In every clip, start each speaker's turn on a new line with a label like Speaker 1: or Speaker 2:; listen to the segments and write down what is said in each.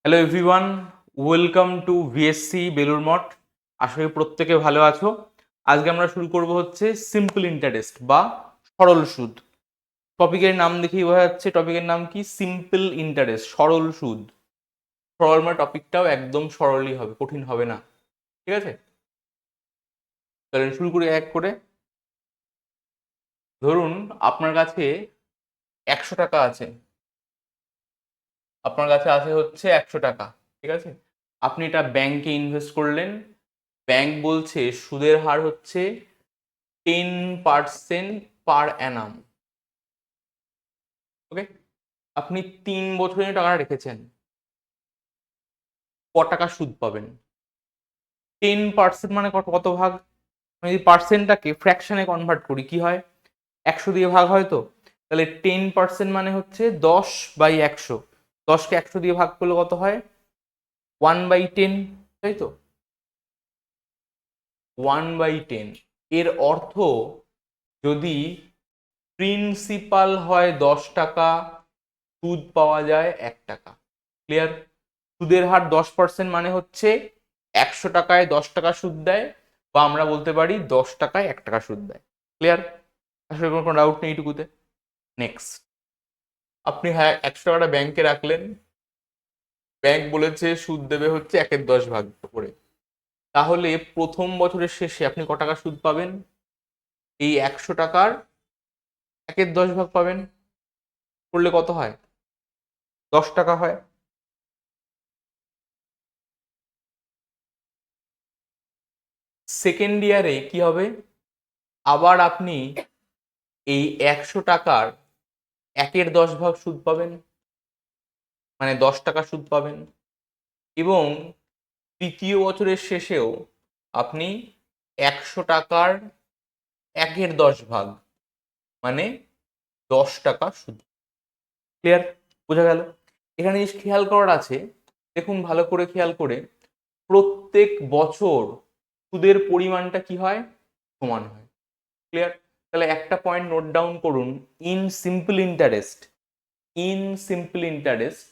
Speaker 1: Hello everyone, welcome to VSC Belur Math. আশা করি প্রত্যেকে ভালো আছো। আজকে আমরা শুরু করব হচ্ছে সিম্পল ইন্টারেস্ট বা সরল সুদ। টপিকের নাম দেখেই বোঝা যাচ্ছে টপিকের নাম কি, সিম্পল ইন্টারেস্ট, সরল সুদ। সরল মানে টপিকটাও একদম সরলই হবে, কঠিন হবে না। ঠিক আছে, তাহলে শুরু করি এক করে। ধরুন আপনার কাছে 100 টাকা আছে। আপনার কাছে আছে হচ্ছে 100 টাকা। ঠিক আছে, আপনি এটা ব্যাংকে ইনভেস্ট করলেন। ব্যাংক বলছে সুদের হার হচ্ছে 10% পার অ্যানাম। ওকে, আপনি 3 বছরের টাকা রেখেছেন, টাকা সুদ পাবেন? 10% মানে কত কত ভাগ? আমি যদি পার্সেন্টটাকে ফ্র্যাকশনে কনভার্ট করি কি হয়, 100 দিয়ে ভাগ হয় তো। তাহলে 10% মানে হচ্ছে 10/100। 10কে 100 দিয়ে ভাগ করলে কত হয়? 1/10, তাই তো? 1/10 এর অর্থ, যদি প্রিন্সিপাল হয় 10 টাকা, সুদ পাওয়া যায় 1 টাকা। ক্লিয়ার? সুদের হার 10% মানে হচ্ছে 100 টাকায় 10 টাকা সুদ দেয়, বা আমরা বলতে পারি 10 টাকায় 1 টাকা সুদ দেয়। ক্লিয়ার? আসলে কোনো ডাউট নেই এইটুকুতে। নেক্সট, আপনি হ্যাঁ 100 টাকাটা ব্যাংকে রাখলেন। ব্যাংক বলেছে সুদ দেবে হচ্ছে 1/10 ভাগ করে। তাহলে প্রথম বছরের শেষে আপনি ক টাকা সুদ পাবেন? এই 100 টাকার 1/10 ভাগ পাবেন। করলে কত হয়? 10 টাকা হয়। সেকেন্ড ইয়ারে কি হবে? আবার আপনি এই 100 টাকার 1/10 ভাগ সুদ পাবেন, মানে 10 টাকা সুদ পাবেন। এবং তৃতীয় বছরের শেষেও আপনি 100 টাকার 1/10 ভাগ, মানে 10 টাকা সুদ। ক্লিয়ার? বোঝা গেল? এখানে জিনিস খেয়াল করার আছে, দেখুন ভালো করে খেয়াল করে, প্রত্যেক বছর সুদের পরিমাণটা কি হয়? সমান হয়। ক্লিয়ার? তাহলে একটা পয়েন্ট নোট ডাউন করুন। In simple interest, in simple interest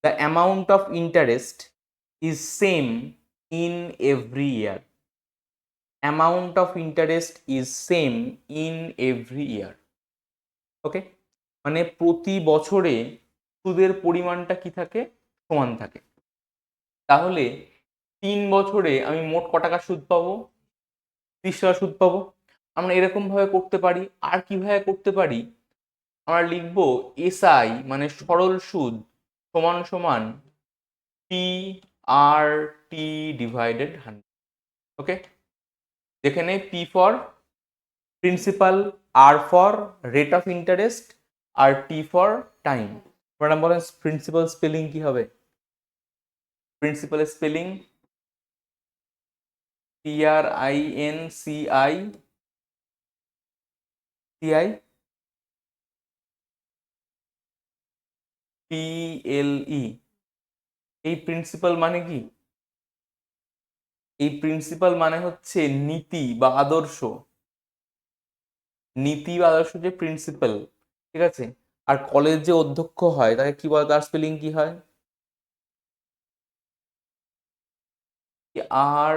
Speaker 1: the amount of interest is same in every year. Amount of interest is same in every year. ওকে, মানে প্রতি বছরে সুদের পরিমাণটা কি থাকে? সমান থাকে। তাহলে 3 বছরে আমি মোট ক টাকা সুদ পাবো? 30 টাকা সুদ পাবো। আমরা এরকম ভাবে করতে পারি। আর কিভাবে করতে পারি? আমরা লিখবো এসআই মানে সরল সুদ সমান সমান PRT ডিভাইডেড 100। ওকে, যেখানে P for principal, R for rate of interest, আর T ফর টাইম। ম্যাডাম বলেন প্রিন্সিপাল স্পেলিং কি হবে? Principal spelling PRINCIPLE। এই প্রিন্সিপাল মানে কি? এই প্রিন্সিপাল মানে হচ্ছে নীতি বা আদর্শ। নীতি বা আদর্শ যে প্রিন্সিপাল। ঠিক আছে, আর কলেজ যে অধ্যক্ষ হয় তাকে কি বলে? তার স্পেলিং কি হয়?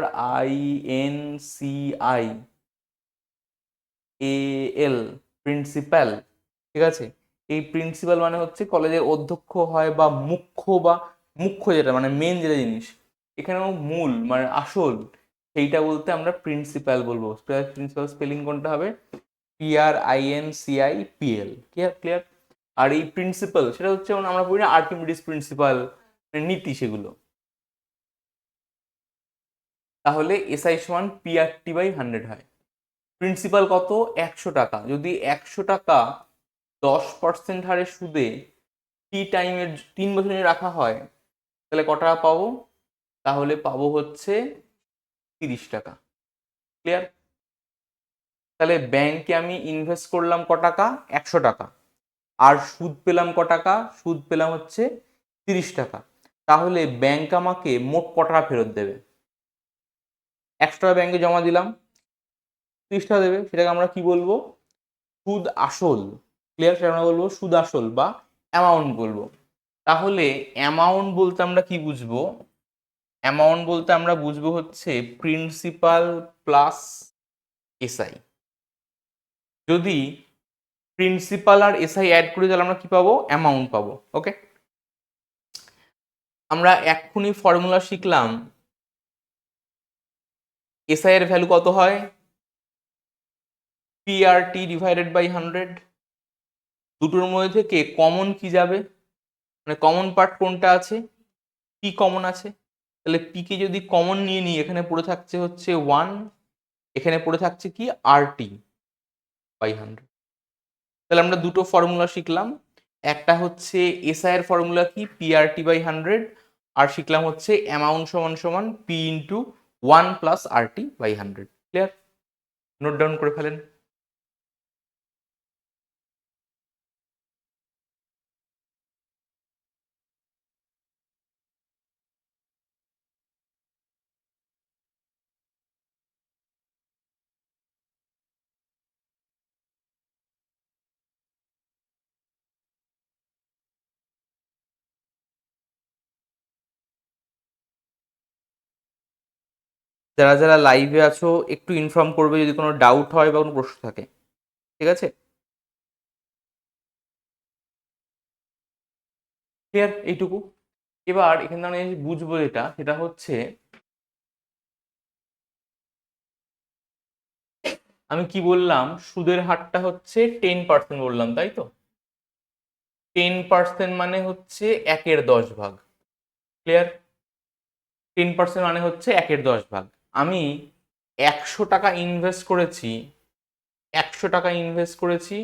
Speaker 1: RINCIAL, principal. ঠিক আছে, এই প্রিন্সিপাল মানে হচ্ছে কলেজের অধ্যক্ষ হয়, বা মুখ্য, বা মুখ্য যেটা মানে মেন যেটা জিনিস, এখানেও মূল মানে আসল, সেইটা বলতে আমরা প্রিন্সিপাল বলবো। প্রিন্সিপাল স্পেলিং কোনটা হবে? PRINCIPL। ক্লিয়ার? ক্লিয়ার? আর এই প্রিন্সিপাল সেটা হচ্ছে যেমন আমরা পড়ি না আর্কিমিডিস প্রিন্সিপাল, নীতি সেগুলো। তাহলে এসআই সমান PRT/100 হয়। প্রিন্সিপাল কত? 100 টাকা। যদি 100 টাকা 10% হারে সুদে টাইমের 3 বছরে রাখা হয়, তাহলে ক টাকা পাবো? তাহলে পাবো হচ্ছে 30 টাকা। ক্লিয়ার? তাহলে ব্যাংকে আমি ইনভেস্ট করলাম ক টাকা? 100 টাকা। আর সুদ পেলাম ক টাকা? সুদ পেলাম হচ্ছে 30 টাকা। তাহলে ব্যাংক আমাকে মোট ক টাকা ফেরত দেবে? 100 টাকা ব্যাংকে জমা দিলাম, 30 টাকা দেবে। সেটাকে আমরা কি বলবো? সুদ আসল। ক্লিয়ার? সেটা আমরা বলবো সুদ আসল বা অ্যামাউন্ট বলবো। তাহলে অ্যামাউন্ট বলতে আমরা কি বুঝবো? অ্যামাউন্ট বলতে আমরা বুঝবো হচ্ছে প্রিন্সিপাল প্লাস এসআই। যদি প্রিন্সিপাল আর এসআই অ্যাড করি তাহলে আমরা কি পাবো? অ্যামাউন্ট পাবো। ওকে, আমরা এক্ষুনি ফর্মুলা শিখলাম এসআই এর ভ্যালু কত হয়? PRT divided by 100। দুটোর মধ্যে থেকে কমন কি যাবে, মানে কমন পার্ট কোনটা আছে? পি কমন আছে। তাহলে পি কে যদি কমন নিয়ে নিই, এখানে পড়ে থাকছে হচ্ছে 1, এখানে পড়ে থাকছে কি আরটি বাই 100। তাহলে আমরা দুটো ফর্মুলা শিখলাম, একটা হচ্ছে এসআই এর ফর্মুলা কি পিআরটি বাই 100, আর শিখলাম হচ্ছে অ্যামাউন্ট সমান সমান P into 1 plus RT by 100। Clear? Note down করে ফেলেন। যারা যারা লাইভে আছো একটু ইনফর্ম করবে যদি কোনো ডাউট হয় বা কোনো প্রশ্ন থাকে, ঠিক আছে? ক্লিয়ার এইটুকু? এবার এখানে আমি বুঝবো যেটা, সেটা হচ্ছে আমি কি বললাম, সুদের হারটা হচ্ছে 10% বললাম, তাই তো? 10% মানে হচ্ছে 1/10 ভাগ। ক্লিয়ার? 10% মানে হচ্ছে 1/10 ভাগ। আমি 100 টাকা ইনভেস্ট করেছি, 100 টাকা ইনভেস্ট করেছি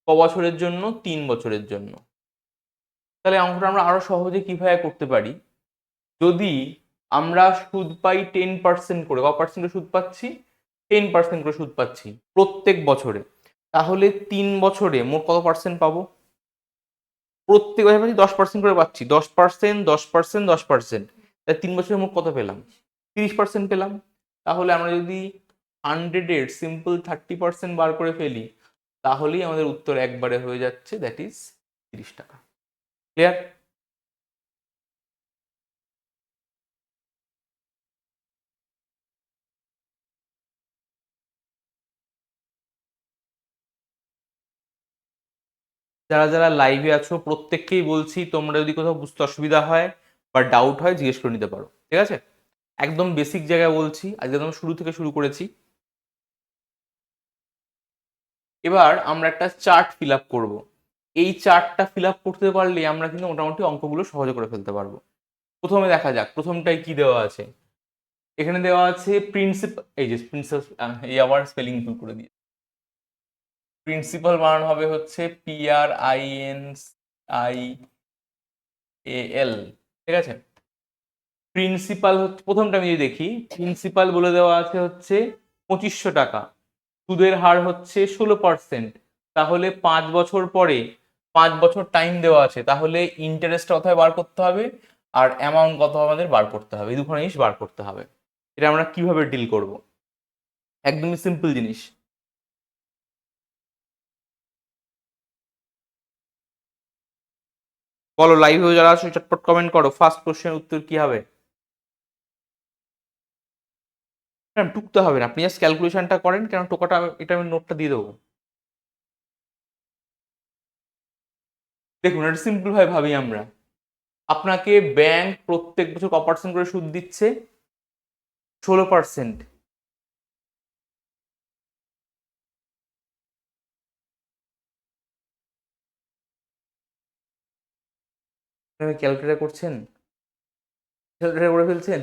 Speaker 1: ক বছরের জন্য? 3 বছরের জন্য। তাহলে অঙ্কটা আমরা আরো সহজে কিভাবে করতে পারি? যদি আমরা সুদ পাই 10% করে, ক পার্সেন্ট করে সুদ পাচ্ছি? 10% করে সুদ পাচ্ছি প্রত্যেক বছরে, তাহলে 3 বছরে মোট কত পার্সেন্ট পাবো? প্রত্যেক বছর পাচ্ছি 10% করে পাচ্ছি, 10%, 10%, 10%, তাই 3 বছরে মোট কত পেলাম? 30% পেলাম। তাহলে আমরা যদি 100-এর সিম্পল 30% বার করে ফেলি, তাহলেই আমাদের উত্তর একবারে হয়ে যাচ্ছে, দ্যাট ইজ 30 টাকা। ক্লিয়ার? যারা যারা লাইভে আছো প্রত্যেককেই বলছি, তোমরা যদি কোথাও বুঝতে অসুবিধা হয় বা ডাউট হয় জিজ্ঞেস করে নিতে পারো, ঠিক আছে? একদম বেসিক জায়গায় বলছি, আজকে একদম শুরু থেকে শুরু করেছি। এবার আমরা একটা চার্ট ফিল আপ করবো। এই চার্টটা ফিল আপ করতে পারলে আমরা কিন্তু মোটামুটি অঙ্কগুলো সহজে করে ফেলতে পারবো। প্রথমে দেখা যাক প্রথমটাই কি দেওয়া আছে। এখানে দেওয়া আছে প্রিন্সিপাল, এই যে প্রিন্সিপাল, এই আবার স্পেলিং ভুল করে দিয়ে, প্রিন্সিপাল বানানো হবে হচ্ছে PRINCIAL, ঠিক আছে? প্রিন্সিপাল হচ্ছে, প্রথমটা আমি যদি দেখি, প্রিন্সিপাল বলে দেওয়া আছে হচ্ছে 2500 টাকা, সুদের হার হচ্ছে 16%। তাহলে 5 বছর পরে, 5 বছর টাইম দেওয়া আছে, তাহলে ইন্টারেস্ট কত বার করতে হবে আর অ্যামাউন্ট কত আমাদের বার করতে হবে, এই দুটো জিনিস বার করতে হবে। এটা আমরা কিভাবে ডিল করব? একদমই সিম্পল জিনিস। বলো, লাইভ হয়ে যারা আছো চটপট কমেন্ট করো, ফার্স্ট কোশ্চেনের উত্তর কি হবে? টুকতে হবে না, আপনি জাস্ট ক্যালকুলেশনটা করেন, কেন টোকাটা এটা আমি নোটটা দিয়ে দেবো। দেখুন, এটা সিম্পল ভাবে ভাবি আমরা, আপনাকে ব্যাংক প্রত্যেক বছর ক পার্সেন্ট করে সুদ দিচ্ছে? 16%। ক্যালকুলেটার করছেন? ক্যালকুলেটার করে ফেলছেন?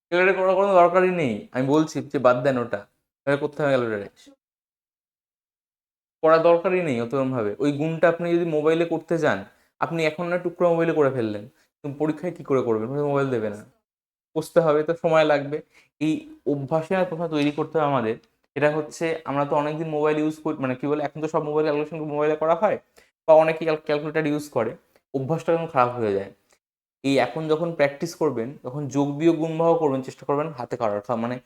Speaker 1: ক্যালকুলেটার করার কোনো দরকারই নেই, আমি বলছি যে বাদ দেন ওটা, করতে হবে ক্যালকুলেটারে, করার দরকারই নেই অতরকম ভাবে। ওই গুণটা আপনি যদি মোবাইলে করতে যান, আপনি এখন না টুকরো মোবাইলে করে ফেললেন, তুমি পরীক্ষায় কি করে করবেন? মোবাইল দেবে না, বুঝতে হবে তো, সময় লাগবে। এই অভ্যাসের প্রথা তৈরি করতে হবে আমাদের। এটা হচ্ছে, আমরা তো অনেকদিন মোবাইল ইউজ করি, মানে কি বলে, এখন তো সব মোবাইল ক্যালকুলেশন মোবাইলে করা হয়, বা অনেকে ক্যালকুলেটার ইউজ করে, অভ্যাসটা এখন খারাপ হয়ে যায়। এই এখন যখন প্র্যাকটিস করবেন, তখন যোগ বিয়োগ গুণ ভাগ করবেন, চেষ্টা করবেন হাতে করার, মানে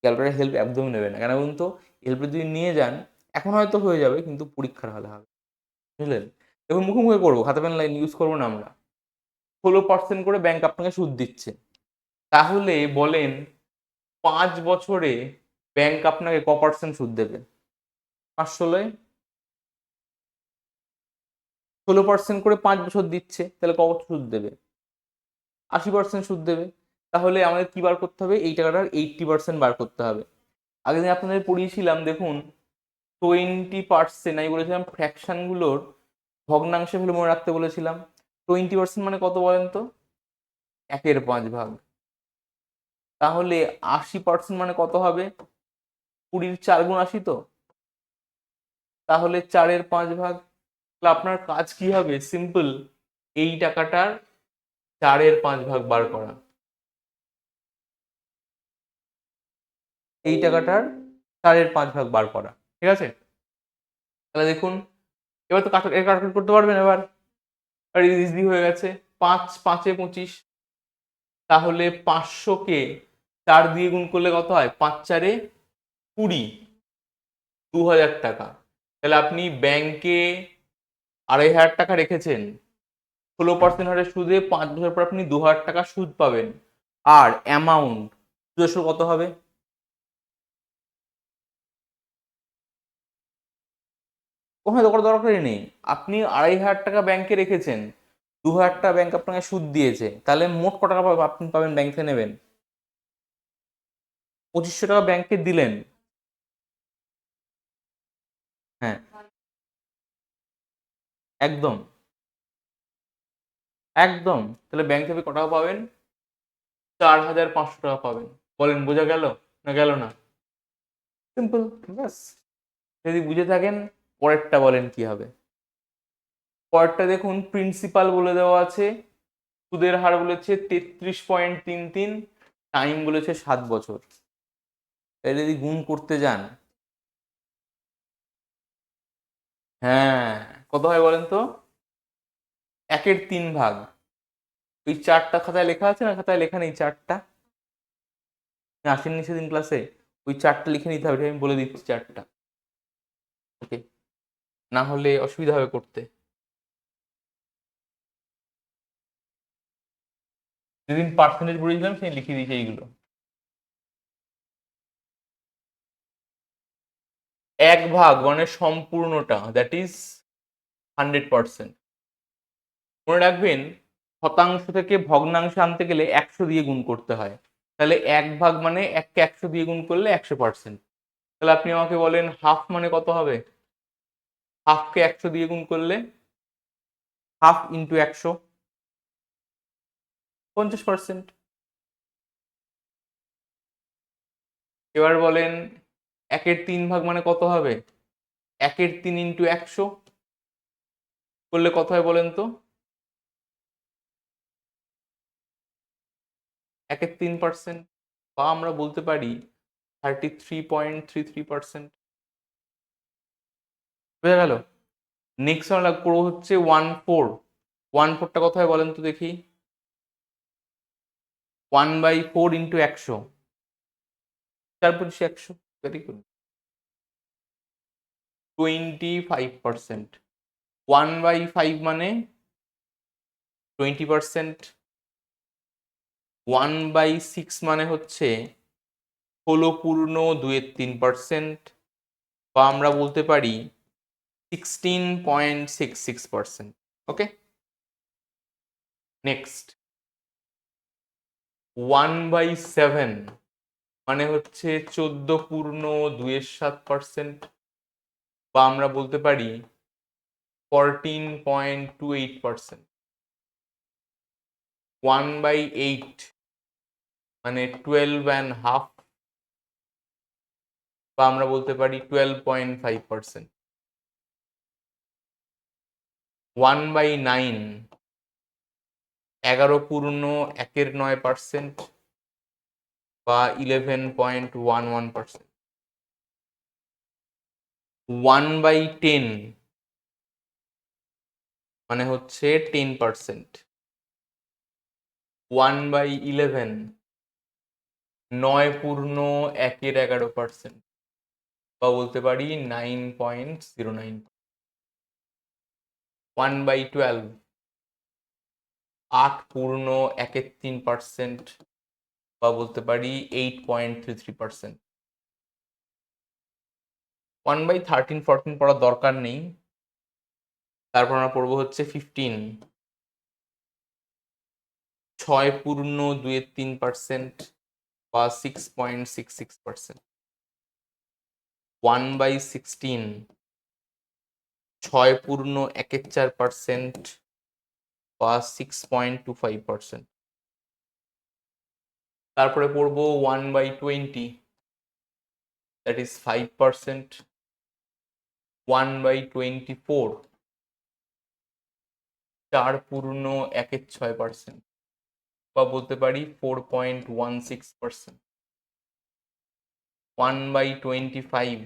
Speaker 1: ক্যালকুলেটার হেল্প একদমই নেবেন না। কেন বলুন তো, হেল্প যদি নিয়ে যান, এখন হয়তো হয়ে যাবে, কিন্তু পরীক্ষার হলে হবে, বুঝলেন? দেখুন মুখে করবো, খাতা পেন লাইন ইউজ করবো না আমরা। 16% করে ব্যাংক আপনাকে সুদ দিচ্ছে, তাহলে বলেন 5 বছরে ব্যাংক আপনাকে ক পার্সেন্ট সুদ দেবে? 5 ষোলোয় 16% করে 5 বছর দিচ্ছে, তাহলে কত সুদ দেবে? 80% সুদ দেবে। তাহলে আমাদের কি বার করতে হবে? এই টাকাটার 80% বার করতে হবে। আগের দিন আপনাদের পড়িয়েছিলাম, দেখুন 20%, আমি বলেছিলাম ফ্র্যাকশনগুলোর ভগ্নাংশে ফেলে মনে রাখতে বলেছিলাম। 20% মানে কত বলেন তো? 1/5 তাহলে 80% মানে কত হবে? 20-4 গুণ 80 তো, তাহলে 4/5। তাহলে আপনার কাজ কি হবে? সিম্পল, এই টাকাটার 4/5 বার করা। এই টাকাটার 4/5 বার করা, ঠিক আছে? তাহলে দেখুন, এবার তো কাটাকাটি করতে পারবেন এবার। ইজি হয়ে গেছে। 5×5 = 25, তাহলে 500কে 4 দিয়ে গুণ করলে কত হয়? 5×4 = 20, 2000 টাকা। তাহলে আপনি ব্যাংকে 2500 টাকা রেখেছেন, 16% হারে সুদে 5 বছর পর আপনি 2000 টাকা সুদ পাবেন। আর অ্যামাউন্ট সুদের কত হবে? ওখানে দরকারই নেই। আপনি 2500 টাকা ব্যাংকে রেখেছেন, 2000 টাকা ব্যাংক আপনাকে সুদ দিয়েছে, তাহলে মোট ক টাকা আপনি পাবেন ব্যাংক থেকে নেবেন? 2500 টাকা ব্যাংকে দিলেন। হ্যাঁ, একদম একদম। তাহলে ব্যাংক থেকে ক টাকা পাবেন? 4500 টাকা পাবেন। বলেন বোঝা গেল না গেল না? সিম্পল, ব্যাস। যদি বুঝে থাকেন, পরেরটা বলেন কি হবে। পরেরটা দেখুন, প্রিন্সিপাল বলে দেওয়া আছে, সুদের হার বলেছে 33.33, টাইম বলেছে 7 বছর। তাহলে যদি গুণ করতে যান, হ্যাঁ, কত হয় বলেন তো? 1/3। ওই চারটা খাতায় লেখা আছে না? খাতায় লেখা নেই চারটা? আসেননি সেদিন ক্লাসে? ওই চারটা লিখে নিতে হবে, আমি বলে দিচ্ছি চারটা, ওকে? না হলে অসুবিধা হবে করতে। যেদিন পার্সেন্টেজ পড়েছিলাম সেই লিখে দিয়েছি এইগুলো। 1 ভাগ মানে সম্পূর্ণটা, দ্যাট ইজ 100%। মনে রাখবেন, শতাংশ থেকে ভগ্নাংশে আনতে গেলে 100 দিয়ে গুণ করতে হয়। তাহলে 1 ভাগ মানে 1কে 100 দিয়ে গুণ করলে 100%। তাহলে আপনি আমাকে বলেন হাফ মানে কত হবে? হাফকে 100 দিয়ে গুণ করলে, হাফ ইন্টু 100, 50%। এবার বলেন 1/3 মানে কত হবে? 1/3 ইন্টু 100 করলে কত হয় বলেন তো? 1/3%, বা আমরা বলতে পারি 33.33%। বোঝা গেল? নেক্সট আমরা করবো হচ্ছে 1/4। 1/4টা কত হয় বলেন তো দেখি? 1/4 ইন্টু 100, 4×100, ভেরি গুড, 25%। 1/5 মানে 20%। 1/6 মানে হচ্ছে 16.3%, বা আমরা বলতে পারি 16.66%। ওকে, নেক্সট 1/7 মানে হচ্ছে 14.27%, বা আমরা বলতে পারি 14.28%। 1/8 মানে 12.5, বা আমরা বলতে পারি 12.5%। 1/9 11.9%, বা 11.11%। 1/10 মানে হচ্ছে 10%। 1/11 9.11%। বা বলতে পারি 9.09। 1/12 8.13%, বা বলতে পারি 8.33%। 1/13-14 পড়ার দরকার নেই। তারপর আমরা পড়বো হচ্ছে 15, 6.23%, বা 6.66%। 1/16, 6.14%, বা 6.25%। তারপরে পড়বো 1/20, দ্যাট ইজ 5%। 1/24, 4.16%, বা বলতে পারি 4.16%। 1/25,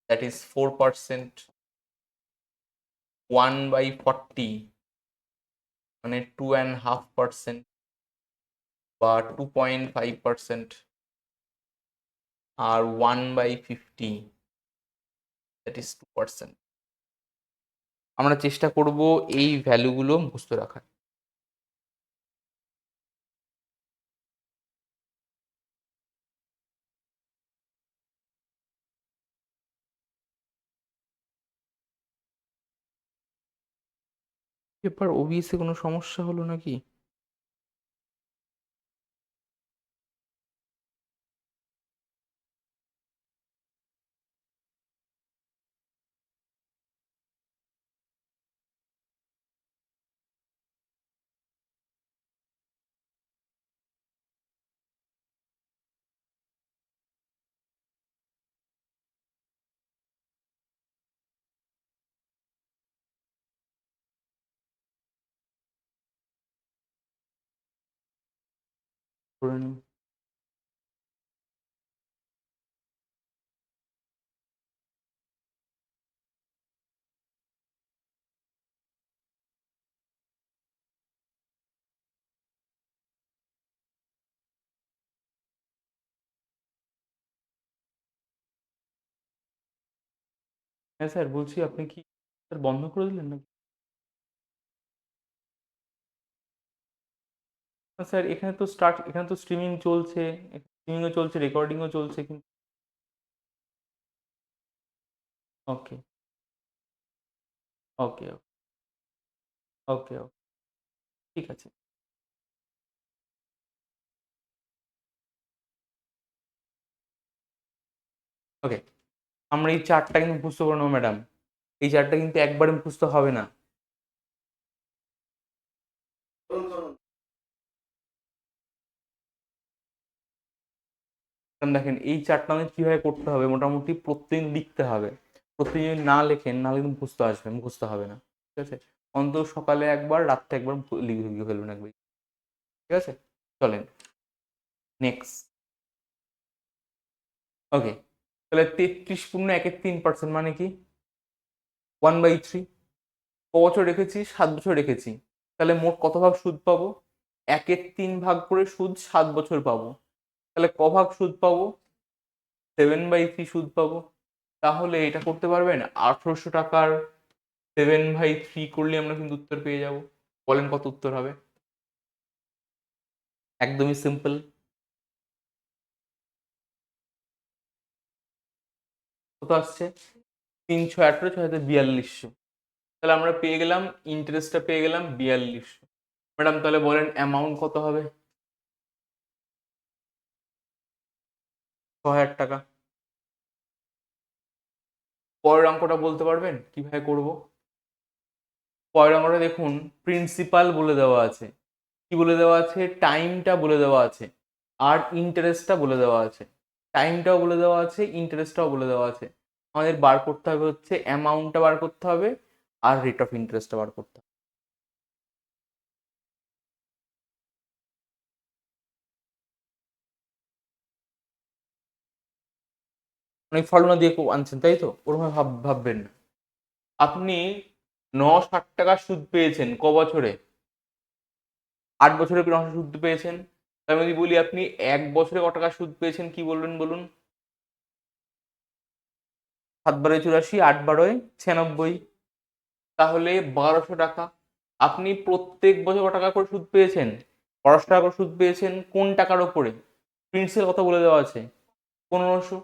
Speaker 1: দ্যাট ইজ 4%। 1/40, মানে 2.5%, বা 2.5%। আর 1/50, দ্যাট ইজ 2%। আমরা চেষ্টা করব এই ভ্যালুগুলো মুখস্থ রাখার। পেপার ওবিএসে কোনো সমস্যা হলো নাকি? করে নিই। হ্যাঁ স্যার, বলছি আপনি কি স্যার বন্ধ করে দিলেন নাকি? না স্যার, এখানে তো স্ট্রিমিং চলছে, স্ট্রিমিংও চলছে, রেকর্ডিংও চলছে, কিন্তু ওকে ওকে ওকে ওকে, ঠিক আছে। ওকে, আমরা এই চারটা কিন্তু মুখস্থ করে নেবো ম্যাডাম। এই চারটা কিন্তু একবারে মুখস্থ হবে না। কারণ দেখেন, এই চারটা আমাদের কিভাবে করতে হবে, মোটামুটি প্রত্যেকদিন লিখতে হবে। প্রত্যেকদিন যদি না লেখেন, নাহলে কিন্তু মুখস্থ হবে না। ঠিক আছে, অন্তত সকালে একবার, রাত্রে একবার লিখে ফেলবেন একবার। ঠিক আছে, চলেন নেক্সট। ওকে, তাহলে 33.13% মানে কি? 1/3। ক বছর রেখেছি? 7 বছর রেখেছি। তাহলে মোট কত ভাগ সুদ পাবো? 1/3 ভাগ করে সুদ 7 বছর পাবো। তাহলে ক ভাগ সুদ পাবো? 7/3 সুদ পাবো। তাহলে এটা করতে পারবেন, 1800 টাকার 7/3 করলে আমরা কিন্তু উত্তর পেয়ে যাব। বলেন কত উত্তর হবে? একদমই সিম্পল। কত আসছে? 318, 4200। তাহলে আমরা পেয়ে গেলাম, ইন্টারেস্টটা পেয়ে গেলাম 4200। ম্যাডাম তাহলে বলেন অ্যামাউন্ট কত হবে? 6000 টাকা। পরের অঙ্কটা বলতে পারবেন কিভাবে করব? পরের অঙ্কটা দেখুন, প্রিন্সিপাল বলে দেওয়া আছে, কি বলে দেওয়া আছে, টাইমটা বলে দেওয়া আছে, আর ইন্টারেস্টটা বলে দেওয়া আছে। টাইমটাও বলে দেওয়া আছে, ইন্টারেস্টটাও বলে দেওয়া আছে। আমাদের বার করতে হবে হচ্ছে অ্যামাউন্টটা বার করতে হবে, আর রেট অফ ইন্টারেস্টটা বার করতে হবে। অনেক ফর্মুলা দিয়ে আনছেন তাই তো, ওরকম ভাববেন না। আপনি 960 টাকা সুদ পেয়েছেন ক বছরে? 8 বছরে 900 সুদ পেয়েছেন। আমি যদি বলি আপনি 1 বছরে ক টাকা সুদ পেয়েছেন, কি বলবেন বলুন? 7 × 84, 8 × 96, তাহলে 1200 টাকা। আপনি প্রত্যেক বছর কত টাকা করে সুদ পেয়েছেন? 1200 টাকা করে সুদ পেয়েছেন। কোন টাকার ওপরে? প্রিন্সিপাল কত বলে দেওয়া আছে? 1500।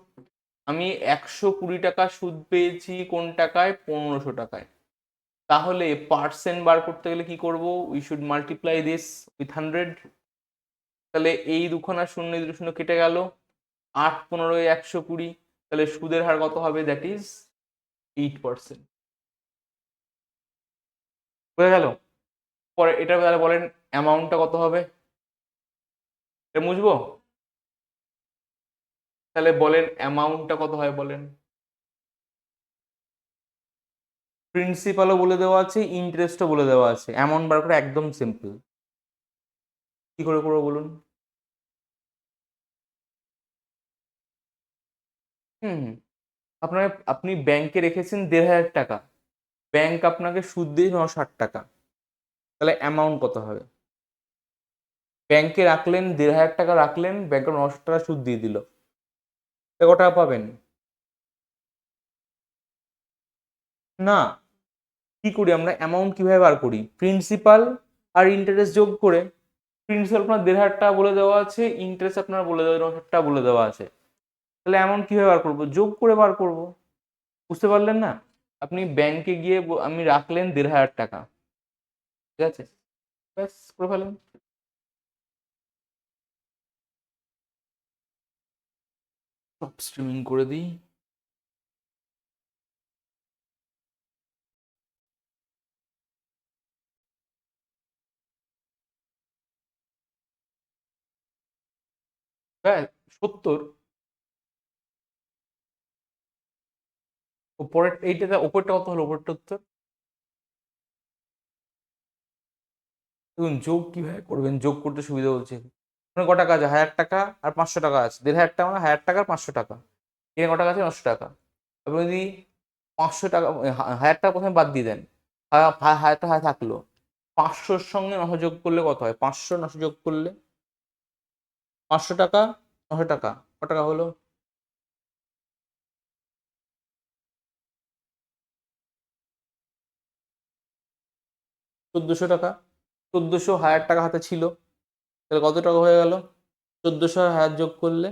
Speaker 1: আমি 120 টাকা সুদ পেয়েছি কোন টাকায়? 1500 টাকায়। তাহলে পার্সেন্ট বার করতে গেলে কি করব? We should multiply this with 100। তাহলে এই দুখানা শূন্য এই দুটো শূন্য কেটে গেল, 8 15 120। তাহলে সুদের হার কত হবে? That is 8%। বুঝা গেল? পরে এটা তাহলে বলেন অ্যামাউন্টটা কত হবে? এটা বুঝবো? তাহলে বলেন অ্যামাউন্টটা কত হয় বলেন। প্রিন্সিপালও বলে দেওয়া আছে, ইন্টারেস্টও বলে দেওয়া আছে, অ্যামাউন্ট বার করে একদম সিম্পল। কি করে করবো বলুন? হুম, আপনার আপনি ব্যাংকে রেখেছেন 1500 টাকা, ব্যাংক আপনাকে সুদ দিয়ে 960 টাকা, তাহলে অ্যামাউন্ট কত হবে? ব্যাংকে রাখলেন 1500 টাকা রাখলেন, ব্যাংকে 900 টাকা সুদ দিয়ে দিল, কত টাকা পাবেন? না, কি করি আমরা? অ্যামাউন্ট কিভাবে বার করি? প্রিন্সিপাল আর ইন্টারেস্ট যোগ করে। প্রিন্সিপাল আপনার 1500 টাকা বলে দেওয়া আছে, ইন্টারেস্ট আপনার বলে দেওয়া 900 টাকা বলে দেওয়া আছে, তাহলে অ্যামাউন্ট কিভাবে বার করবো? যোগ করে বার করব। বুঝতে পারলেন না? আপনি ব্যাংকে গিয়ে আমি রাখলেন 1500 টাকা, ঠিক আছে, ব্যাস করে ফেলেন। সব স্ট্রিমিং করে দিই। হ্যাঁ, 70। উপরের এইটা উপরটা কত হলো? উপরটা উত্তর দেখুন, যোগ কিভাবে করবেন? যোগ করতে সুবিধা হচ্ছে, ওখানে ক টাকা আছে? 1000 টাকা আর 500 টাকা আছে। 1500 মানে 1000 টাকা আর 500 টাকা, এখানে ক টাকা আছে? 900 টাকা। আপনি যদি 500 টাকা 1000 টাকা প্রথমে বাদ দিয়ে দেন, 1000 টাকা থাকলো, 500-র সঙ্গে 900 যোগ করলে কত হয়? 500 900 যোগ করলে 500 টাকা, 900 টাকা, ক টাকা হলো? 1400 টাকা। 1400 1000 টাকা হাতে ছিল, তাহলে কত টাকা হয়ে গেল? 1400 আর 1000 যোগ করলে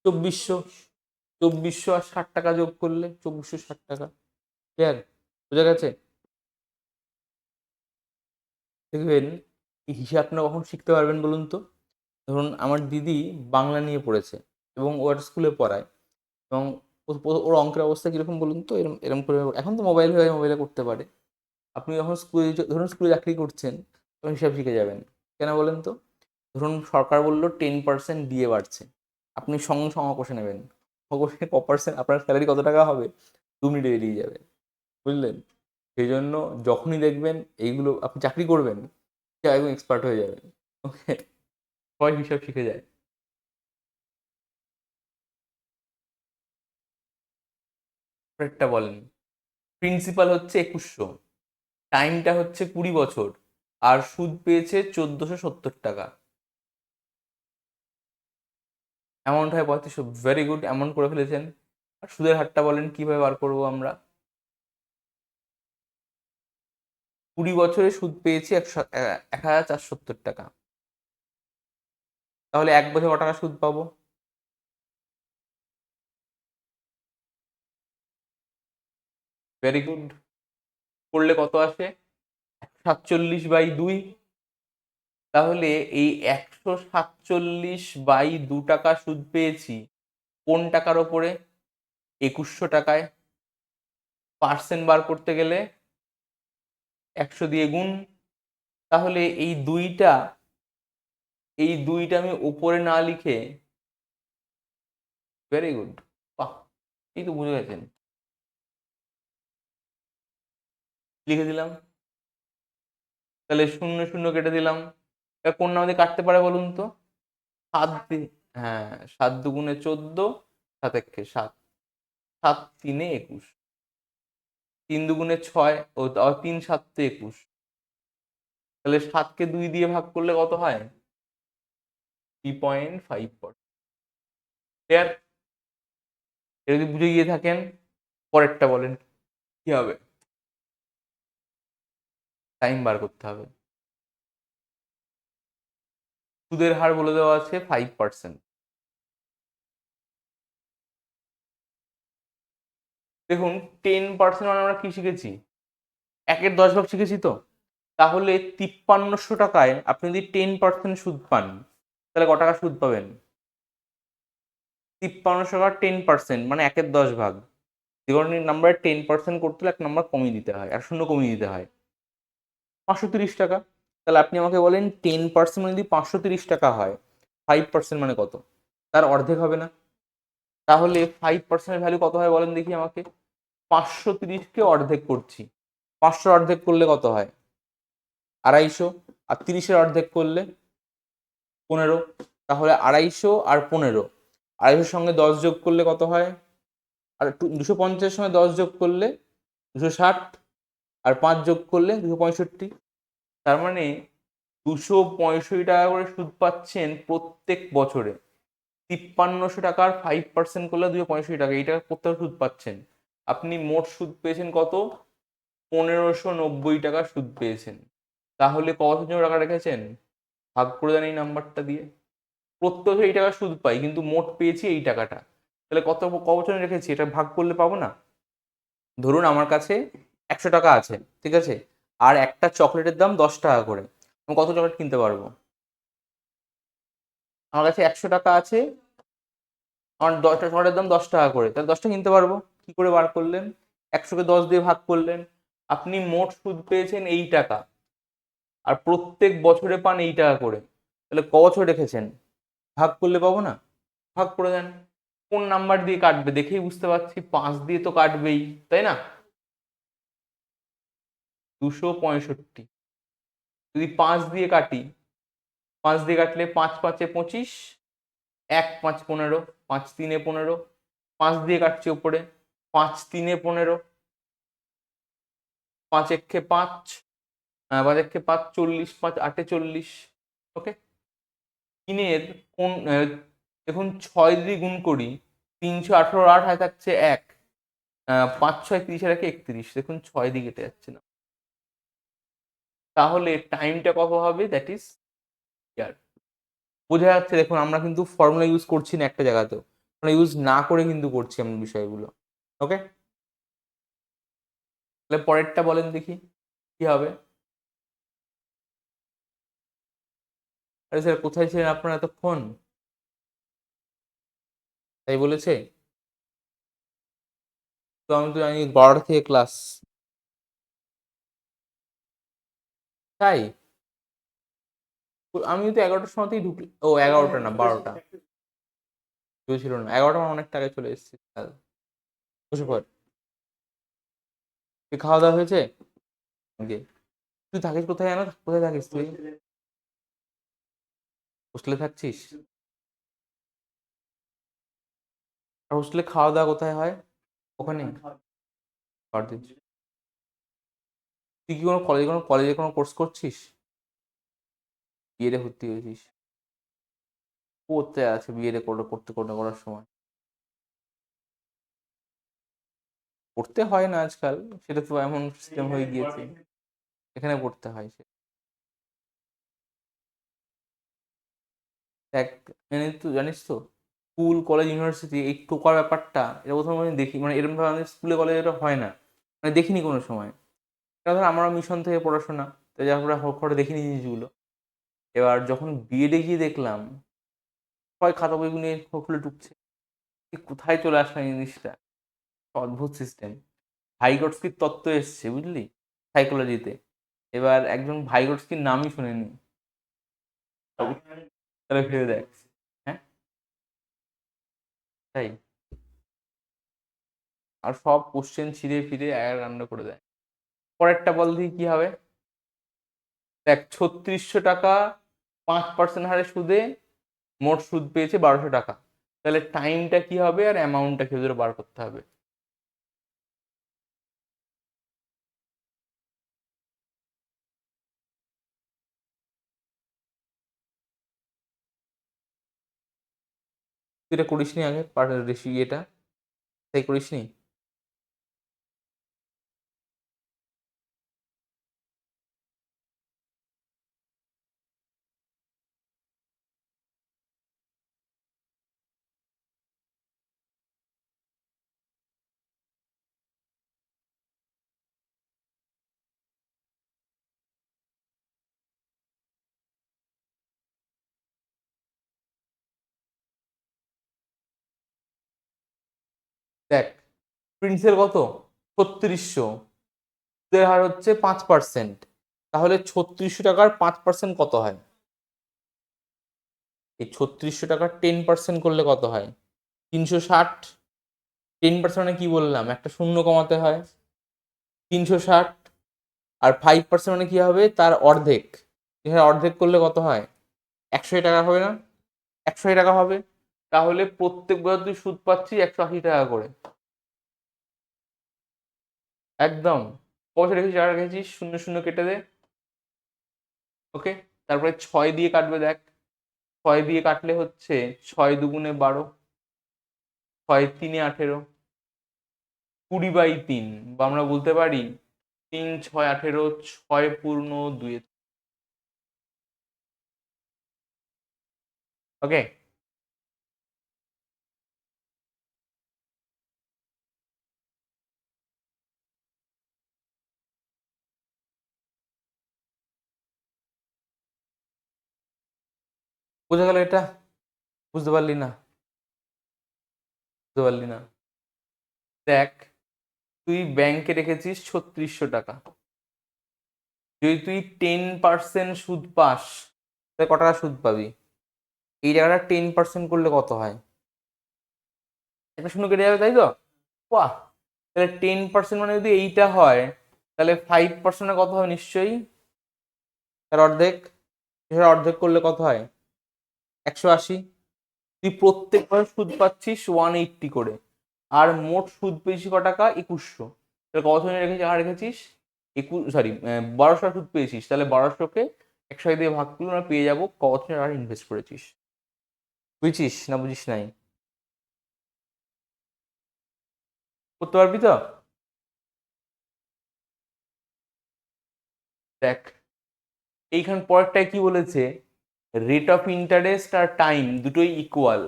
Speaker 1: 2400। 2400 আর 60 টাকা যোগ করলে 2460 টাকা। ক্লিয়ার? বোঝা গেছে? দেখবেন এই হিসাবটা কখন শিখতে পারবেন বলুন তো? ধরুন আমার দিদি বাংলা নিয়ে পড়েছে এবং ও একটা স্কুলে পড়ায়, এবং ওর অঙ্কের অবস্থা কিরকম বলুন তো? এরকম এরকম করে, এখন তো মোবাইল হয়ে মোবাইলে করতে পারে। আপনি যখন স্কুলে, ধরুন স্কুলে চাকরি করছেন, তখন হিসাব শিখে যাবেন। কেন বলেন তো? ধরুন সরকার বললো 10% ডিএ বাড়ছে, আপনি সঙ্গে সঙ্গে কষে নেবেন, কষে ক% আপনার স্যালারি কত টাকা হবে 2 মিনিটে বেরিয়ে যাবে। বুঝলেন? সেই জন্য যখনই দেখবেন এইগুলো আপনি চাকরি করবেন, একদম এক্সপার্ট হয়ে যাবেন। ওকে, সবাই হিসাব শিখে যায়। একটা বলেন, প্রিন্সিপাল হচ্ছে 2100, টাইমটা হচ্ছে 20 বছর, আর সুদ পেয়েছে 1470 টাকা, অ্যামাউন্ট হয় 3500। ভেরি গুড, অ্যামাউন্ট করে ফেলেছেন। আর সুদের হারটা বলেন কিভাবে বার করবো আমরা? 20 বছরে সুদ পেয়েছি 1470 টাকা, তাহলে 1 বছর ক টাকা সুদ পাবো? ভেরি গুড, করলে কত আসে? 147/2। তাহলে এই 147/2 টাকা সুদ পেয়েছি কোন টাকার ওপরে? 2100 টাকায়। পার্সেন্ট বার করতে গেলে 100 দিয়ে গুণ। তাহলে এই দুইটা আমি উপরে না লিখে, ভেরি গুড, বাহ, এই তো বুঝে গেছেন, লিখে দিলাম। তাহলে শূন্য শূন্য কেটে দিলাম। এটা কোন নাম দিয়ে কাটতে পারে বলুন তো? সাত দিয়ে, হ্যাঁ, 7 × 2 = 14, 7 × 7, 7 × 3 = 21, 3 × 2 = 6, ও 3 × 7 = 21। তাহলে 7কে 2 দিয়ে ভাগ করলে কত হয়? 3.5%। ক্লিয়ার? এটা যদি বুঝে গিয়ে থাকেন, পরেরটা বলেন কি হবে। টাইম বার করতে হবে। সুদের হার বলে দেওয়া আছে 5%। দেখুন 10% মানে আমরা কি শিখেছি, 1/10 শিখেছি তো। তাহলে 5300 টাকায় আপনি যদি 10% সুদ পান, তাহলে ক টাকা সুদ পাবেন? 5300 টাকার 10% মানে 1/10। যে কোনো নাম্বারে 10% করতে হলে এক নাম্বার কমিয়ে দিতে হয়, আর শূন্য কমিয়ে দিতে হয়। 530 টাকা। তাহলে আপনি আমাকে বলেন 10% মানে যদি 530 টাকা হয়, 5% মানে কত? তার অর্ধেক হবে না? তাহলে 5%-এর ভ্যালু কত হয় বলেন দেখি আমাকে। 530-কে অর্ধেক করছি, 500 অর্ধেক করলে কত হয়? 250। আর 30-এর অর্ধেক করলে 15। তাহলে 250 আর 15, 250-এর সঙ্গে 10 যোগ করলে কত হয়? আর 250-এর সঙ্গে 10 যোগ করলে 260, আর 5 যোগ করলে 265। তার মানে 265 টাকা করে সুদ পাচ্ছেন প্রত্যেক বছরে। 5300 টাকার 5% করলে 265 টাকা, এই টাকা প্রত্যেক সুদ পাচ্ছেন। আপনি মোট সুদ পেয়েছেন কত? 1590 টাকা সুদ পেয়েছেন। তাহলে কত জন টাকা রেখেছেন? ভাগ করে দেন এই নাম্বারটা দিয়ে। প্রত্যেক এই টাকা সুদ পাই, কিন্তু মোট পেয়েছি এই টাকাটা। তাহলে ক বছরে রেখেছি, এটা ভাগ করলে পাবো না? ধরুন আমার কাছে 100 টাকা আছে, ঠিক আছে, আর একটা চকলেটের দাম 10 টাকা করে। আমি কত চকলেট কিনতে পারবো? আমার কাছে 100 টাকা আছে, আমার 10টা চকলেটের দাম 10 টাকা করে, তাহলে 10টা কিনতে পারবো। কি করে বার করলেন? 100-কে 10 দিয়ে ভাগ করলেন। আপনি মোট সুদ পেয়েছেন এই টাকা, আর প্রত্যেক বছরে পান এই টাকা করে। তাহলে ক বছর রেখেছেন? ভাগ করলে পাবো না? ভাগ করে দেন। কোন নাম্বার দিয়ে কাটবে দেখেই বুঝতে পারছি, 5 দিয়ে তো কাটবেই, তাই না? 265। যদি 5 দিয়ে কাটি, 5 দিয়ে কাটলে 5×5=25, 1×5=15, 5×3=15। 5 দিয়ে কাটছি ওপরে, 5×3=15, 5×1=5, 5×1=5, 40, 5×8=40। ওকে। 3-এর কোন দেখুন 6 দিয়ে গুণ করি, 318, 8 হাতে থাকছে 1, 5×6=30, 31। দেখুন 6 দিয়ে কেটে যাচ্ছে না। তাহলে টাইমটা কত হবে? দ্যাট ইজ ইয়ার। বোঝা যাচ্ছে? দেখুন আমরা কিন্তু ফর্মুলা ইউজ করছি না একটা জায়গাতেও, আমরা ইউজ না করে কিন্তু করছি আমরা বিষয়গুলো। ওকে, তাহলে পরেরটা বলেন দেখি কি হবে। আরে স্যার কোথায় ছিলেন আপনারা এতক্ষণ? তাই বলেছে? তো আমি তো জানি 12টা থেকে ক্লাস। তাই? আমি তো 11টার সময়তেই ঢুকলি। ও 11টা না 12টা, কেউ ছিল না 11টা, আমার অনেকটা আগে চলে এসেছি। বসে পড়। তুই খাওয়া দাওয়া হয়েছে? ওকে। তুই থাকিস কোথায় জানো? কোথায় থাকিস তুই? হোস্টেলে থাকছিস? আর হোস্টেলে খাওয়া দাওয়া কোথায় হয়? ওখানে? পরদিন? তুই কি কোনো কলেজে কোর্স করছিস? বিএডে ভর্তি হয়েছিস? পড়তে আছে বিএডে করার সময়? পড়তে হয় না আজকাল, সেটা তো এমন সিস্টেম হয়ে গিয়েছে, এখানে পড়তে হয়। দেখ, মানে তুই জানিস তো, স্কুল কলেজ ইউনিভার্সিটি এই টোকার ব্যাপারটা এটা প্রথমে আমি দেখি, মানে এরকম ভাবে আমাদের স্কুলে কলেজে এটা হয় না, মানে দেখিনি কোনো সময়। এটা ধর আমরা মিশন থেকে পড়াশোনা, তো যার ফলে হঠাৎ দেখিনি জিনিসগুলো। এবার যখন বিএডে গিয়ে দেখলাম সবাই খাতা বইগুলো নিয়ে খুলে টুকছে, কোথায় চলে আসলাম এই জিনিসটা। অদ্ভুত সিস্টেম। ভাইগটস্কির তত্ত্ব এসছে বুঝলি, সাইকোলজিতে। এবার একজন ভাইগটস্কির নামই শুনেনি, তাহলে ভেবে দেখ। হ্যাঁ, তাই। আর সব কোশ্চেন ছিঁড়ে ফিরে রান্না করে দেয়। পরেরটা বল দেখি কি হবে। দেখ 3600 টাকা 5% হারে সুদে মোট সুদ পেয়েছে 1200 টাকা। তাহলে টাইমটা কি হবে আর অ্যামাউন্টটা কি ওদের বার করতে হবে। তুই এটা করিস নি আগে রেসি এটা? তাই করিসনি? দেখ, প্রিন্সের কত? 3600, সুদের হার হচ্ছে 5%, তাহলে 3600 টাকার 5% কত হয়? এই 3600 টাকার 10% করলে কত হয়? 360। 10% মানে কি বললাম, একটা শূন্য কমাতে হয়। 360। আর 5% মানে কি হবে, তার অর্ধেক। এখানে অর্ধেক করলে কত হয়? 100 টাকা হবে না? 100 টাকা হবে। তাহলে প্রত্যেক বছর তুই সুদ পাচ্ছিস 180 টাকা করে। একদম। কত রেখেছিস, টাকা রেখেছিস, শূন্য শূন্য কেটে দে। ওকে, তারপরে 6 দিয়ে কাটবে, দেখ 6 দিয়ে কাটলে হচ্ছে 6 2 গুণে 12, 6 3 18, 20/3, বা আমরা বলতে পারি 3 6 18, 6 পূর্ণ 2। ওকে, বোঝা গেল এটা? বুঝতে পারলি না? বুঝতে পারলি না? দেখ, তুই ব্যাংকে রেখেছিস 3600 টাকা, যদি তুই 10% সুদ পাস, তাহলে ক টাকা সুদ পাবি? এই জায়গাটা 10% করলে কত হয়? একটা শূন্য কেটে যাবে, তাই তো? বাহ, তাহলে 10% মানে যদি এইটা হয়, তাহলে 5% কত হবে নিশ্চয়ই? তার অর্ধেক। এর অর্ধেক করলে কত হয়? 180। তুই প্রত্যেক মাসে সুদ পাচ্ছিস 180 করে, আর মোট সুদ পেয়েছিস ক টাকা? 2100। তাহলে কত ধরে রেখেছিস, আর রেখেছিস 1200 সুদ পেয়েছিস, তাহলে 1200-কে 100 দিয়ে ভাগ করলে আমরা পেয়ে যাবো কত আর ইনভেস্ট করেছিস। বুঝছিস না বুঝিস নাই? করতে পারবি তো? দেখ, এইখান পরেরটায় কি বলেছে, রেট অফ ইন্টারেস্ট আর টাইম দুটোই ইকুয়াল,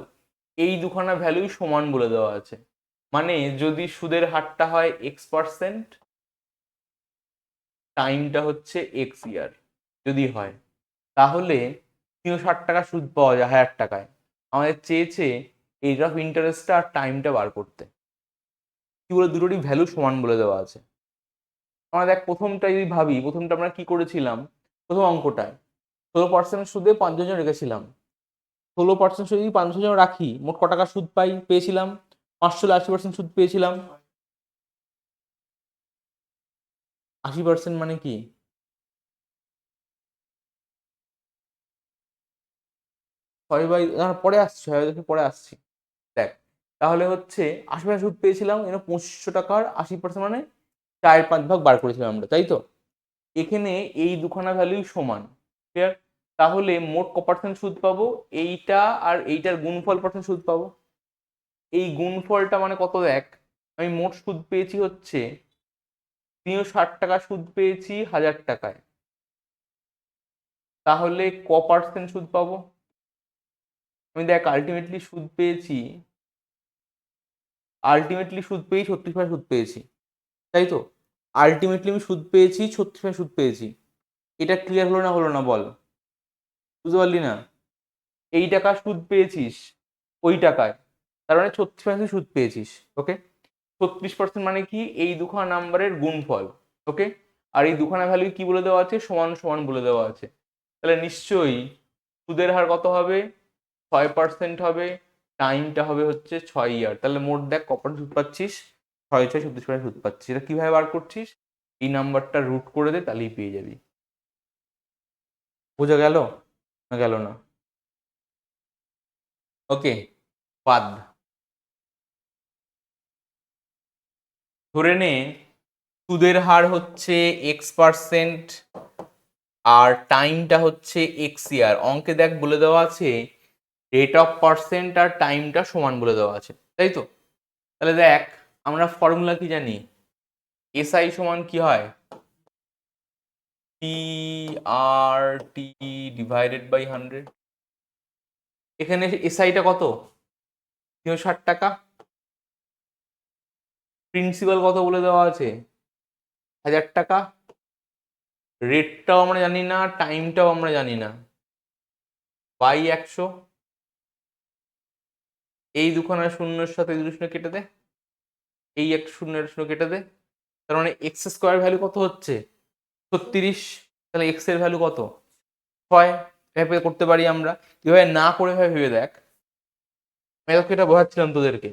Speaker 1: এই দুখানা ভ্যালুই সমান বলে দেওয়া আছে। মানে যদি সুদের হারটা হয় X%, টাইমটা হচ্ছে X ইয়ার যদি হয়, তাহলে 360 টাকা সুদ পাওয়া যায় 1000 টাকায়। আমাদের চেয়েছে এই রেট অফ ইন্টারেস্টটা আর টাইমটা বার করতে। কি বলে, দুটোরই ভ্যালু সমান বলে দেওয়া আছে। আমরা দেখ, প্রথমটা যদি ভাবি, প্রথমটা আমরা কি করেছিলাম, প্রথম অঙ্কটায় 16% সুদে 5 জন রেখেছিলাম। 16% সুদে যদি 500 জন রাখি, মোট ক টাকা সুদ পেয়েছিলাম? 580% সুদ পেয়েছিলাম। 80% মানে কি? পরে আসছি, 6 পরে আসছি। দেখ, তাহলে হচ্ছে 80% সুদ পেয়েছিলাম, 2500 টাকার 80% মানে 4/5 বার করেছিলাম আমরা, তাই তো? এখানে এই দুখানা ভ্যালুই সমান। ক্লিয়ার? তাহলে মোট ক পার্সেন্ট সুদ পাবো? এইটা আর এইটার গুণফল পার্সেন্ট সুদ পাবো। এই গুণফলটা মানে কত, দেখ, আমি মোট সুদ পেয়েছি হচ্ছে 360 টাকা সুদ পেয়েছি 1000 টাকায়, তাহলে ক পার্সেন্ট সুদ পাবো? আমি দেখ, আলটিমেটলি সুদ পেয়েছি 36% সুদ পেয়েছি, তাই তো? আলটিমেটলি আমি সুদ পেয়েছি 36% সুদ পেয়েছি। এটা ক্লিয়ার হলো না, হলো না বল? বুঝতে পারলি না? এই টাকা সুদ পেয়েছিস ওই টাকায়, তার মানে 36% সুদ পেয়েছিস। ওকে, 36% মানে কি, এই দুখানা নাম্বারের গুণফল। ওকে, আর এই দুখানা ভ্যালু কি বলে দেওয়া আছে, সমান সমান বলে দেওয়া আছে। তাহলে নিশ্চয়ই সুদের হার কত হবে? 6% হবে, টাইমটা হবে হচ্ছে 6 ইয়ার। তাহলে মোট দেখ কপন সুদ পাচ্ছিস, 6 6 36% সুদ পাচ্ছিস। এটা কিভাবে বার করছিস? এই নাম্বারটা রুট করে দে, তাহলেই পেয়ে যাবি। বোঝা গেল না গেল না? ওকে, বাদ। ধরে নে সুদের হার হচ্ছে X%, আর টাইমটা হচ্ছে X ইয়ার। অঙ্কে দেখ বলে দেওয়া আছে রেট অফ পার্সেন্ট আর টাইমটা সমান বলে দেওয়া আছে, তাই তো? তাহলে দেখ আমরা ফর্মুলা কি জানি, এসআই সমান কি হয়, টি আর টি ডিভাইডেড বাই 100। এখানে এসআইটা কত, 360 টাকা। প্রিন্সিপাল কত বলে দেওয়া আছে, 1000 টাকা। রেটটাও আমরা জানি না, টাইমটাও আমরা জানি না, বাই 100। এই দুখানা শূন্যের সাথে দুটো শূন্য কেটে দে, এই এক শূন্যের শূন্য কেটে দে। তার মানে এক্স স্কোয়ার ভ্যালু কত হচ্ছে, 36। তাহলে এক্স এর ভ্যালু কত, 6। এভাবে করতে পারি আমরা, এভাবে না করে ভেবে দেখ। আমি তোকে এটা বোঝাচ্ছিলাম তোদেরকে,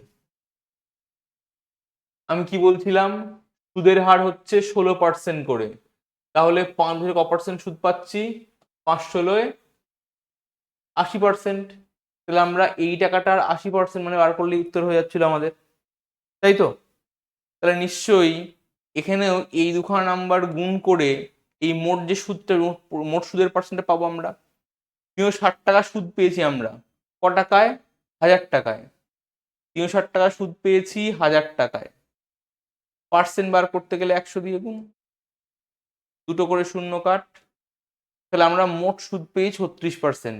Speaker 1: আমি কি বলছিলাম, সুদের হার হচ্ছে 16% করে। তাহলে 5 ধরে ক পার্সেন্ট সুদ পাচ্ছি, 5 ষোলোয় 80%। তাহলে আমরা এই টাকাটার 80% মানে বার করলে উত্তর হয়ে যাচ্ছিল আমাদের, তাই তো? তাহলে নিশ্চয়ই এখানেও এই দুখানা নাম্বার গুণ করে এই মোট যে সুদটা, মোট সুদের পার্সেন্টটা পাবো আমরা। 360 টাকা সুদ পেয়েছি আমরা, ক টাকায়, 1000 টাকায়। 360 টাকা সুদ পেয়েছি 1000 টাকায়। পার্সেন্ট বার করতে গেলে 100 দিয়ে গুণ, দুটো করে শূন্য কাট। তাহলে আমরা মোট সুদ পেয়েছি 36%।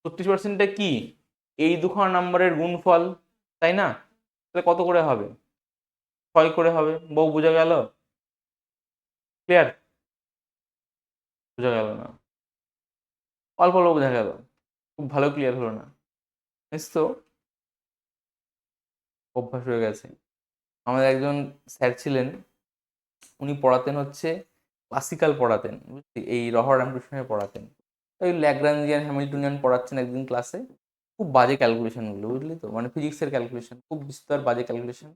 Speaker 1: 36%টা কি, এই দুখানা নাম্বারের গুণফল, তাই না? তাহলে কত করে হবে, 6 করে হবে। বউ বোঝা গেল, ক্লিয়ার? বোঝা গেল না, অল্প অল্প বোঝা গেল, খুব ভালো ক্লিয়ার হলো না, বুঝছ তো? অভ্যাস হয়ে গেছে। আমাদের একজন স্যার ছিলেন, উনি পড়াতেন হচ্ছে ক্লাসিক্যাল পড়াতেন, বুঝলি, এই রহর রামকৃষ্ণের পড়াতেন। ওই ল্যাগ্রাঞ্জিয়ান হ্যামিল্টনিয়ান পড়াচ্ছেন একদিন ক্লাসে, খুব বাজে ক্যালকুলেশনগুলো, বুঝলি তো, মানে ফিজিক্সের ক্যালকুলেশন, খুব বিস্তর বাজে ক্যালকুলেশন।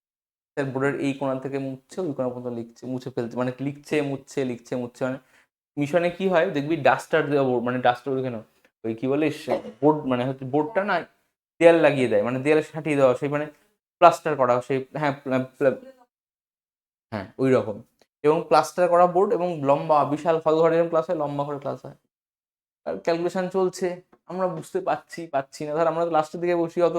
Speaker 1: স্যার বোর্ডের এই কোণা থেকে মুছছে, ওই কোণা পর্যন্ত লিখছে, মুছে ফেলছে, মানে লিখছে মুছছে, লিখছে মুছছে। মানে মিশনে কি হয় দেখবি, ডাস্টার দেওয়া বোর্ড, মানে ডাস্টার কেন, ওই কি বলিস বোর্ড, মানে হচ্ছে বোর্ডটা না দেয়াল লাগিয়ে দেয়, মানে দেয়ালে সাঁটিয়ে দেওয়া, সেই মানে প্লাস্টার করা, সেই হ্যাঁ হ্যাঁ ওই রকম। এবং প্লাস্টার করা বোর্ড, এবং লম্বা বিশাল ফাঁকা ঘরে যেরকম ক্লাস হয়, লম্বা করে ক্লাস হয়। আর ক্যালকুলেশন চলছে, আমরা বুঝতে পাচ্ছি না। ধর আমরা লাস্টের দিকে বসি, অত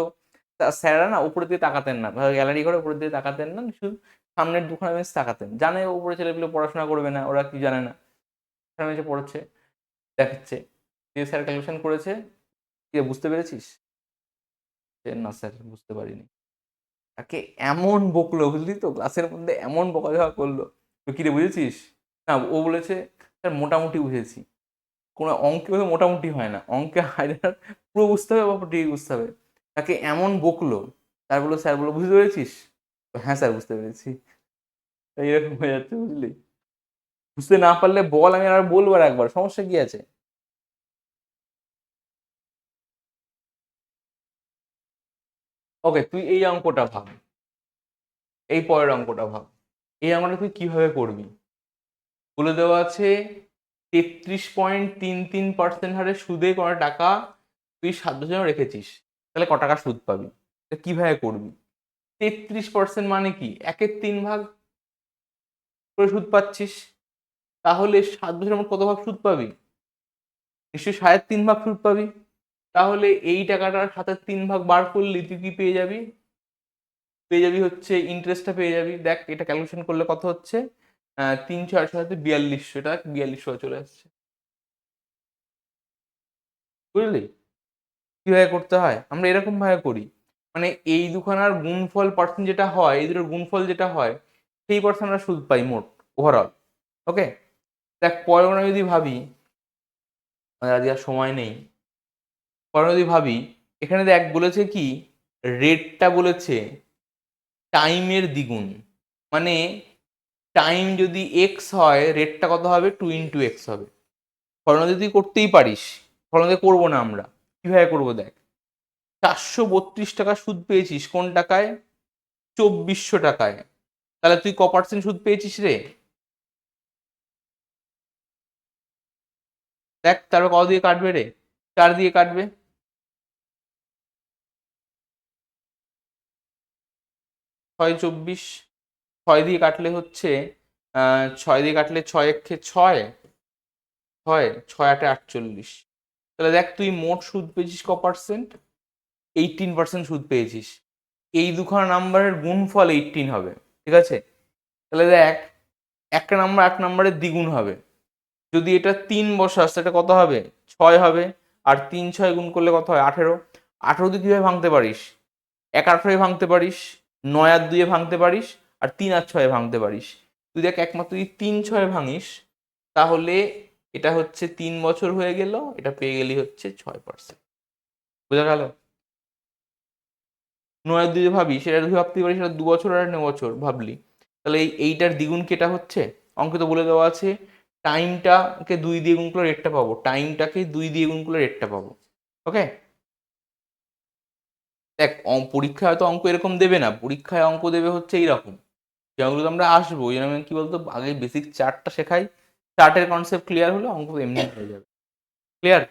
Speaker 1: স্যাররা না উপরের দিকে তাকাতেন না, গ্যালারি করে উপরের দিকে তাকাতেন না, শুধু সামনের দুখানা বেঞ্চ তাকাতেন। জানে উপরে ছেলেগুলো পড়াশোনা করবে না, ওরা কি জানে না, সামনে এসে পড়ছে, দেখাচ্ছে যে স্যার ক্যালকুলেশন করেছে, কি বুঝতে পেরেছিস? না স্যার বুঝতে পারিনি। তাকে এমন বকলো, বুঝলি তো, ক্লাসের মধ্যে এমন বকাঝকা করলো, তো কিরে বুঝেছিস? না, ও বলেছে স্যার মোটামুটি বুঝেছি। কোনো অঙ্কে তো মোটামুটি হয় না, অঙ্কে হাজার পুরো বুঝতে হবে বা ঠিক বুঝতে হবে। তাকে এমন বকলো, তার বললো, স্যার বললো বুঝতে পেরেছিস? হ্যাঁ স্যার বুঝতে পেরেছি। এইরকম হয়ে যাচ্ছে, বুঝলি? বুঝতে না পারলে বল, আমি আর বলবো আর একবার, সমস্যা কি আছে? ওকে, তুই এই অঙ্কটা ভাব, এই পরের অঙ্কটা ভাব। এই অঙ্কটা তুই কিভাবে করবি, বলে দেওয়া আছে 33.33% হারে সুদে কোনো টাকা তুই 7 বছর রেখেছিস, তাহলে ক টাকা সুদ পাবি? কিভাবে করবি? 33% মানে কি, 1/3 করে সুদ পাচ্ছিস, তাহলে 7 বছরের মধ্যে কত ভাগ সুদ পাবি? নিশ্চয়ই 3.5 সুদ পাবি। তাহলে এই টাকাটার 3 বার করলে তুই কি পেয়ে যাবি? পেয়ে যাবি হচ্ছে ইন্টারেস্টটা পেয়ে যাবি। দেখ এটা ক্যালকুলেশন করলে কত হচ্ছে, 3 6 8 4200, এটা 4200 চলে আসছে, বুঝলি? কিভাবে করতে হয়, আমরা এরকম ভাবে করি, মানে এই দুখানার গুণফল পার্সেন্ট যেটা হয়, এই দুটোর গুণফল যেটা হয়, সেই পার্সেন্ট আমরা সুদ পাই মোট, ওভারঅল। ওকে, দেখ পরে আমরা যদি ভাবি, আমাদের আজকে আর সময় নেই, পরে যদি ভাবি, এখানে দেখ বলেছে কি, রেটটা বলেছে টাইমের দ্বিগুণ, মানে টাইম যদি এক্স হয়, রেটটা কত হবে, 2 × x হবে। ফলন যদি করতেই পারিস, ফলন করবো না আমরা, কিভাবে করবো দেখ, 432 টাকা সুদ পেয়েছিস কোন টাকায়, 2400 টাকায়। তাহলে তুই ক পার্সেন্ট সুদ পেয়েছিস রে, দেখ তারপর কত দিয়ে কাটবে রে, 4 দিয়ে কাটবে, 6 24, 6 দিয়ে কাটলে হচ্ছে 6 দিয়ে কাটলে 6 × 6 ছয়, 6 × 8 = 48। তাহলে দেখ তুই মোট সুদ পেয়েছিস ক পার্সেন্ট, 18% সুদ পেয়েছিস। এই দুখানা নাম্বারের গুণফল 18 হবে, ঠিক আছে? তাহলে দেখ, একটা নাম্বার এক নাম্বারের দ্বিগুণ হবে। যদি এটা 3 বসাস সেটা কত হবে? 6 হবে। আর 3 6 গুণ করলে কত হয়? 18। 18 তুই কিভাবে ভাঙতে পারিস? 1 8 ভাঙতে পারিস, 9 আর 2 ভাঙতে পারিস, আর 3 আর 6 ভাঙতে পারিস। তুই দেখ একমাত্র যদি 3 6 ভাঙিস তাহলে এটা হচ্ছে 3 বছর হয়ে গেল, এটা পেয়ে গেলি হচ্ছে 6%। বোঝা গেল? 9 আর 2 ভাবিস, সেটা তুই ভাবতে পারিস সেটা 2 বছর আর 9 বছর ভাবলি, তাহলে এইটার দ্বিগুণ কেটা হচ্ছে? অঙ্কে তো বলে দেওয়া আছে টাইমটাকে 2 দিয়ে গুণ করলে রেটটা পাবো, টাইমটাকে 2 দিয়ে গুণ করলে রেটটা পাবো। ওকে, দেখ পরীক্ষায় হয়তো অঙ্ক এরকম দেবে না, পরীক্ষায় অঙ্ক দেবে হচ্ছে এইরকম, যেগুলো আমরা আসবো। ওই জন্য কি বলতো, আগে বেসিক চার্টটা শেখাই, চার্টের কনসেপ্ট ক্লিয়ার হলে অঙ্ক এমনি হয়ে যাবে। ক্লিয়ার?